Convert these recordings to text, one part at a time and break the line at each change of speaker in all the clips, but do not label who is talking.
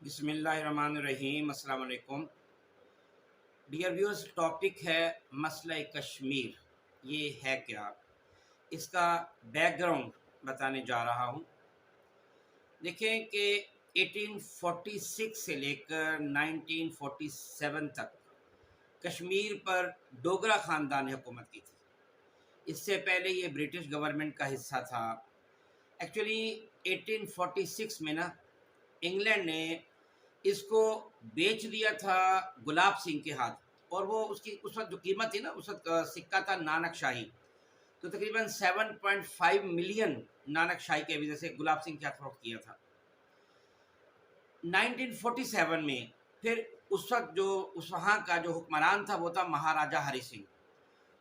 بسم اللہ الرحمن الرحیم۔ السلام علیکم ڈیئر ویورز، ٹاپک ہے مسئلہ کشمیر۔ یہ ہے کیا، اس کا بیک گراؤنڈ بتانے جا رہا ہوں۔ دیکھیں کہ 1846 سے لے کر 1947 تک کشمیر پر ڈوگرا خاندان نے حکومت کی تھی۔ اس سے پہلے یہ برٹش گورنمنٹ کا حصہ تھا۔ ایکچولی 1846 میں انگلینڈ نے اس کو بیچ دیا تھا گلاب سنگھ کے ہاتھ، اور وہ اس کی اس وقت جو قیمت تھی اس وقت سکہ تھا نانک شاہی، تو تقریباً 7.5 ملین نانک شاہی کے وجہ سے گلاب سنگھ کے ہاتھ فروخت کیا تھا۔ 1947 میں پھر اس وقت جو وہاں کا جو حکمران تھا وہ تھا مہاراجہ ہری سنگھ۔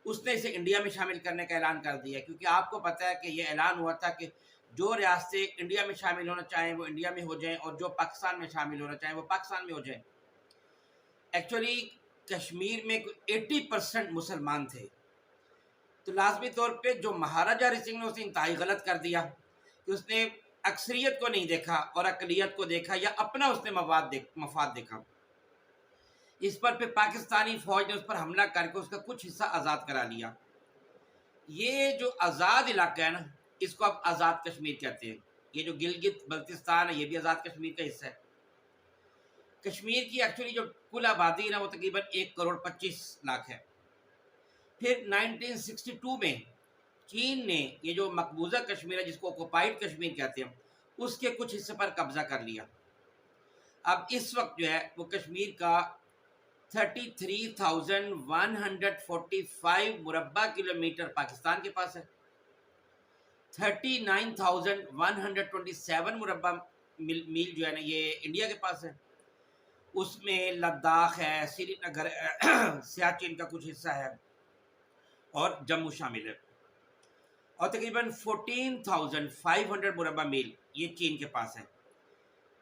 اس نے اسے انڈیا میں شامل کرنے کا اعلان کر دیا، کیونکہ آپ کو پتہ ہے کہ یہ اعلان ہوا تھا کہ جو ریاستیں انڈیا میں شامل ہونا چاہیں وہ انڈیا میں ہو جائیں، اور جو پاکستان میں شامل ہونا چاہیں وہ پاکستان میں ہو جائیں۔ ایکچولی کشمیر میں 80% مسلمان تھے، تو لازمی طور پہ جو مہاراجہ ہری سنگھ نے اسے انتہائی غلط کر دیا کہ اس نے اکثریت کو نہیں دیکھا اور اقلیت کو دیکھا، یا اپنا اس نے مفاد دیکھا۔ اس پر پھر پاکستانی فوج نے اس پر حملہ کر کے اس کا کچھ حصہ آزاد کرا لیا۔ یہ جو آزاد علاقہ ہے اس کو اب آزاد کشمیر کہتے ہیں۔ یہ جو گلگت بلتستان ہے یہ بھی آزاد کشمیر کا حصہ ہے۔ کشمیر کی ایکچولی جو کل آبادی ہے وہ تقریباً 1.25 کروڑ ہے۔ پھر 1962 میں چین نے یہ جو مقبوضہ کشمیر ہے جس کو آکوپائڈ کشمیر کہتے ہیں اس کے کچھ حصے پر قبضہ کر لیا۔ اب اس وقت جو ہے وہ کشمیر کا 33,145 مربع کلومیٹر پاکستان کے پاس ہے، 39,127 مربع میل جو ہے یہ انڈیا کے پاس ہے۔ اس میں لداخ ہے، سری نگر ہے، سیاچن کا کچھ حصہ ہے، اور جموں شامل ہے۔ اور تقریباً 14,500 مربع میل یہ چین کے پاس ہے۔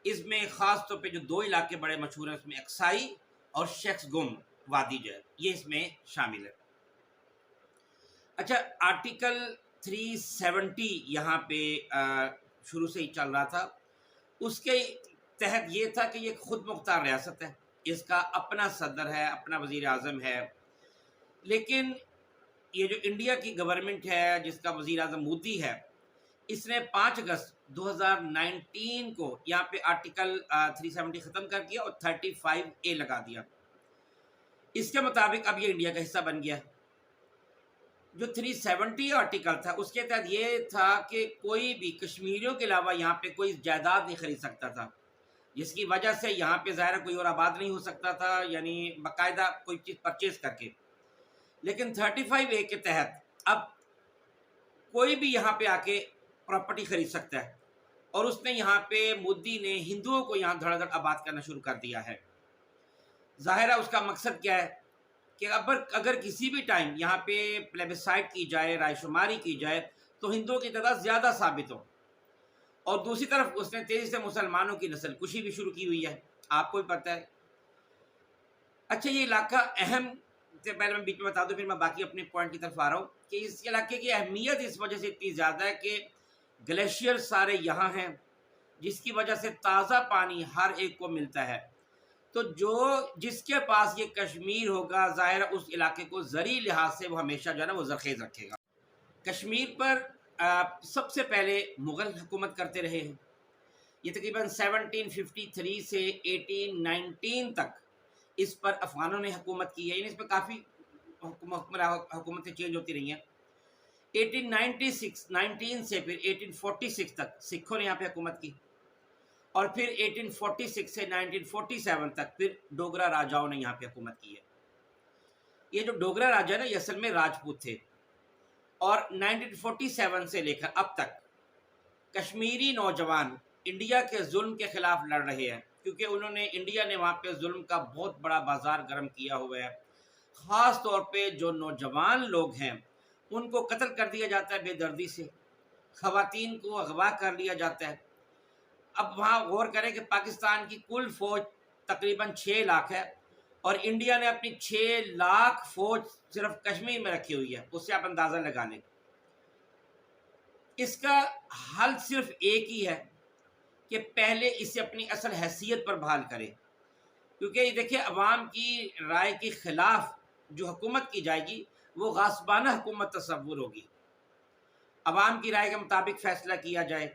اس میں خاص طور پہ جو دو علاقے بڑے مشہور ہیں اس میں اکسائی اور شیخس گم وادی جو ہے یہ اس میں شامل ہے۔ اچھا، آرٹیکل 370 یہاں پہ شروع سے ہی چل رہا تھا۔ اس کے تحت یہ تھا کہ یہ خود مختار ریاست ہے، اس کا اپنا صدر ہے، اپنا وزیر اعظم ہے۔ لیکن یہ جو انڈیا کی گورنمنٹ ہے جس کا وزیر اعظم مودی ہے، اس نے 5 اگست 2019 کو یہاں پہ آرٹیکل 370 ختم کر دیا اور 35A لگا دیا۔ اس کے مطابق اب یہ انڈیا کا حصہ بن گیا۔ جو 370 آرٹیکل تھا اس کے تحت یہ تھا کہ کوئی بھی کشمیریوں کے علاوہ یہاں پہ کوئی جائیداد نہیں خرید سکتا تھا، جس کی وجہ سے یہاں پہ ظاہر کوئی اور آباد نہیں ہو سکتا تھا، یعنی باقاعدہ کوئی چیز پرچیز کر کے۔ لیکن 35A کے تحت اب کوئی بھی یہاں پہ آ کے پراپرٹی خرید سکتا ہے، اور اس نے یہاں پہ مودی نے ہندوؤں کو یہاں دھڑا دھڑ آباد کرنا شروع کر دیا ہے۔ ظاہر ہے اس کا مقصد کیا ہے کہ اگر کسی بھی ٹائم یہاں پہ پلیبسائٹ کی جائے، رائے شماری کی جائے، تو ہندوؤں کی تعداد زیادہ ثابت ہو۔ اور دوسری طرف اس نے تیزی سے مسلمانوں کی نسل کشی بھی شروع کی ہوئی ہے، آپ کو بھی پتہ ہے۔ اچھا، یہ علاقہ اہم سے پہلے میں بیچ میں بتا دوں، پھر میں باقی اپنے پوائنٹ کی طرف آ رہا ہوں کہ اس علاقے کی اہمیت اس وجہ سے اتنی زیادہ ہے کہ گلیشیئر سارے یہاں ہیں، جس کی وجہ سے تازہ پانی ہر ایک کو ملتا ہے۔ تو جس کے پاس یہ کشمیر ہوگا ظاہر اس علاقے کو زرعی لحاظ سے وہ ہمیشہ جو ہے وہ زرخیز رکھے گا۔ کشمیر پر سب سے پہلے مغل حکومت کرتے رہے ہیں۔ یہ تقریباً 1753 سے 1819 تک اس پر افغانوں نے حکومت کی ہے، یعنی اس میں کافی حکومتیں چینج ہوتی رہی ہیں۔ 1819 سے پھر 1846 تک سکھوں نے یہاں پہ حکومت کی، اور پھر 1846 سے 1947 تک پھر ڈوگرا راجاؤں نے یہاں پہ حکومت کی ہے۔ یہ جو ڈوگرا راجا نا یہ اصل میں راجپوت تھے، اور 1947 سے لے کر اب تک کشمیری نوجوان انڈیا کے ظلم کے خلاف لڑ رہے ہیں، کیونکہ انڈیا نے وہاں پہ ظلم کا بہت بڑا بازار گرم کیا ہوا ہے۔ خاص طور پہ جو نوجوان لوگ ہیں ان کو قتل کر دیا جاتا ہے بے دردی سے، خواتین کو اغوا کر لیا جاتا ہے۔ اب وہاں غور کریں کہ پاکستان کی کل فوج تقریباً 6 لاکھ ہے، اور انڈیا نے اپنی 6 لاکھ فوج صرف کشمیر میں رکھی ہوئی ہے، اس سے آپ اندازہ لگا لیں۔ اس کا حل صرف ایک ہی ہے کہ پہلے اسے اپنی اصل حیثیت پر بحال کرے، کیونکہ یہ دیکھیں عوام کی رائے کے خلاف جو حکومت کی جائے گی وہ غاصبانہ حکومت تصور ہوگی، عوام کی رائے کے مطابق فیصلہ کیا جائے۔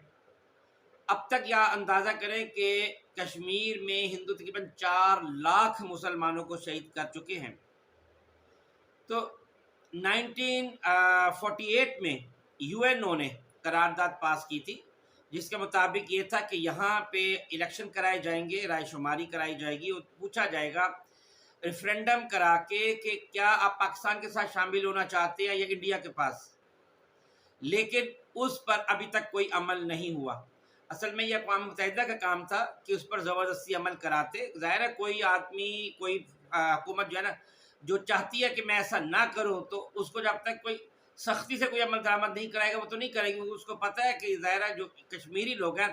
اب تک یا اندازہ کریں کہ کشمیر میں ہندو تقریباً 4 لاکھ مسلمانوں کو شہید کر چکے ہیں۔ تو 1948 میں یو این او نے قرارداد پاس کی تھی جس کے مطابق یہ تھا کہ یہاں پہ الیکشن کرائے جائیں گے، رائے شماری کرائی جائے گی اور پوچھا جائے گا ریفرینڈم کرا کے کہ کیا آپ پاکستان کے ساتھ شامل ہونا چاہتے ہیں یا انڈیا کے پاس، لیکن اس پر ابھی تک کوئی عمل نہیں ہوا۔ اصل میں یہ اقوام متحدہ کا کام تھا کہ اس پر زبردستی عمل کراتے۔ ظاہر ہے کوئی آدمی، کوئی حکومت جو ہے نا جو چاہتی ہے کہ میں ایسا نہ کروں، تو اس کو جب تک کوئی سختی سے کوئی عمل درآمد نہیں کرائے گا وہ تو نہیں کرے گی، کیونکہ اس کو پتہ ہے کہ ظاہر ہے جو کشمیری لوگ ہیں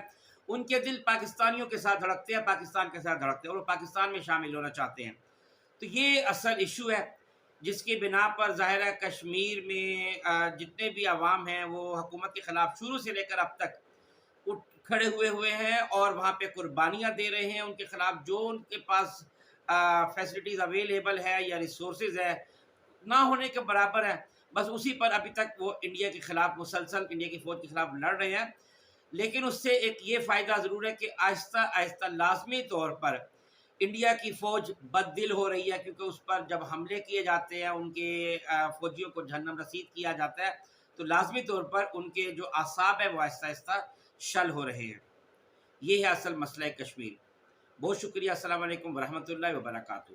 ان کے دل پاکستانیوں کے ساتھ دھڑکتے ہیں، پاکستان کے ساتھ دھڑکتے ہیں اور وہ پاکستان میں شامل ہونا چاہتے ہیں۔ تو یہ اصل ایشو ہے جس کی بنا پر ظاہر ہے کشمیر میں جتنے بھی عوام ہیں وہ حکومت کے خلاف شروع سے لے کر اب تک اٹھ کھڑے ہوئے ہیں اور وہاں پہ قربانیاں دے رہے ہیں۔ ان کے خلاف جو ان کے پاس فیسلٹیز اویلیبل ہے یا ریسورسز ہے نہ ہونے کے برابر ہے، بس اسی پر ابھی تک وہ انڈیا کے خلاف مسلسل انڈیا کی فوج کے خلاف لڑ رہے ہیں۔ لیکن اس سے ایک یہ فائدہ ضرور ہے کہ آہستہ آہستہ لازمی طور پر انڈیا کی فوج بد دل ہو رہی ہے، کیونکہ اس پر جب حملے کیے جاتے ہیں، ان کے فوجیوں کو جہنم رسید کیا جاتا ہے، تو لازمی طور پر ان کے جو اعصاب ہیں وہ آہستہ آہستہ شل ہو رہے ہیں۔ یہ ہے اصل مسئلہ کشمیر۔ بہت شکریہ، السلام علیکم ورحمۃ اللہ وبرکاتہ۔